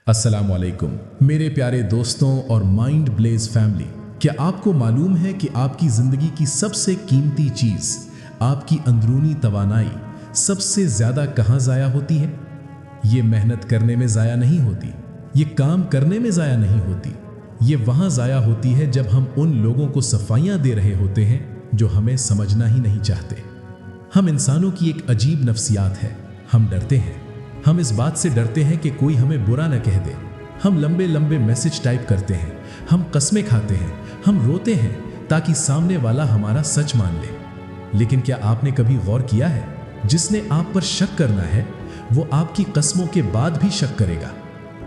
अस्सलाम वालेकुम मेरे प्यारे दोस्तों और माइंड ब्लेज फैमिली। क्या आपको मालूम है कि आपकी ज़िंदगी की सबसे कीमती चीज़, आपकी अंदरूनी तवानाई सबसे ज़्यादा कहाँ ज़ाया होती है? ये मेहनत करने में ज़ाया नहीं होती, ये काम करने में ज़ाया नहीं होती, ये वहाँ ज़ाया होती है जब हम उन लोगों को सफाइयाँ दे रहे होते हैं जो हमें समझना ही नहीं चाहते। हम इंसानों की एक अजीब नफ्सियात है, हम डरते हैं। हम इस बात से डरते हैं कि कोई हमें बुरा न कह दे। हम लंबे लंबे मैसेज टाइप करते हैं, हम कस्में खाते हैं, हम रोते हैं ताकि सामने वाला हमारा सच मान ले। लेकिन क्या आपने कभी गौर किया है, जिसने आप पर शक करना है वो आपकी कस्मों के बाद भी शक करेगा,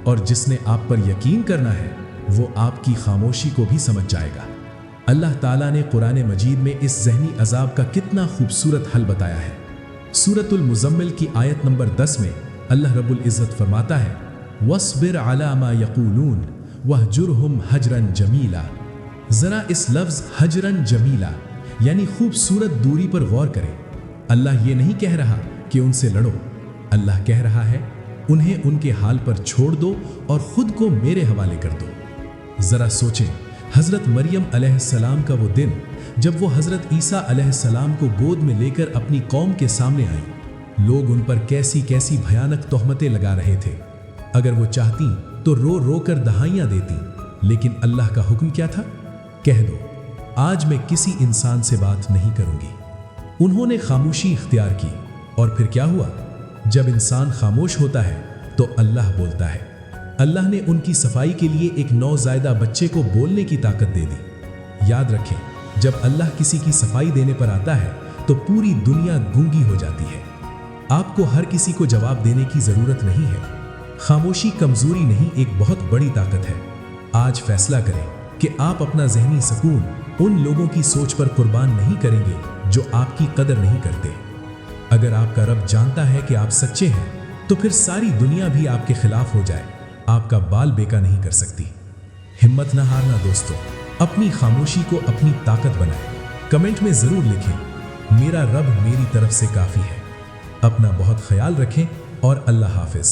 और जिसने आप पर यकीन करना है वो आपकी खामोशी को भी समझ जाएगा। अल्लाह ताला ने कुरान मजीद में इस ज़हनी अजाब का कितना खूबसूरत हल बताया है। सूरतुल मुज़म्मिल की आयत नंबर 10 में अल्लाह रब्बुल इज़्ज़त फरमाता है, वस्बिर अला मा यक़ूलून वहजुरहुम हजरन जमीला। ज़रा इस लफ्ज़ हजरन जमीला यानी खूबसूरत दूरी पर गौर करें। अल्लाह ये नहीं कह रहा कि उनसे लड़ो, अल्लाह कह रहा है उन्हें उनके हाल पर छोड़ दो और ख़ुद को मेरे हवाले कर दो। ज़रा सोचें, हज़रत मरियम अलैहिस्सलाम का वो दिन जब वो हज़रत ईसा अलैहिस्सलाम को गोद में लेकर अपनी कौम के सामने आई, लोग उन पर कैसी कैसी भयानक तोहमतें लगा रहे थे। अगर वो चाहती तो रो रो कर दहाइयाँ देती, लेकिन अल्लाह का हुक्म क्या था? कह दो आज मैं किसी इंसान से बात नहीं करूंगी। उन्होंने खामोशी इख्तियार की, और फिर क्या हुआ? जब इंसान खामोश होता है तो अल्लाह बोलता है। अल्लाह ने उनकी सफाई के लिए एक नौज़ायदा बच्चे को बोलने की ताकत दे दी। याद रखें, जब अल्लाह किसी की सफाई देने पर आता है तो पूरी दुनिया गूंगी हो जाती है। आपको हर किसी को जवाब देने की जरूरत नहीं है। खामोशी कमजोरी नहीं, एक बहुत बड़ी ताकत है। आज फैसला करें कि आप अपना ज़हनी सुकून उन लोगों की सोच पर कुर्बान नहीं करेंगे जो आपकी कदर नहीं करते। अगर आपका रब जानता है कि आप सच्चे हैं तो फिर सारी दुनिया भी आपके खिलाफ हो जाए, आपका बाल बेका नहीं कर सकती। हिम्मत न हारना दोस्तों, अपनी खामोशी को अपनी ताकत बनाएं। कमेंट में जरूर लिखें, मेरा रब मेरी तरफ से काफी है। अपना बहुत ख्याल रखें और अल्लाह हाफिज।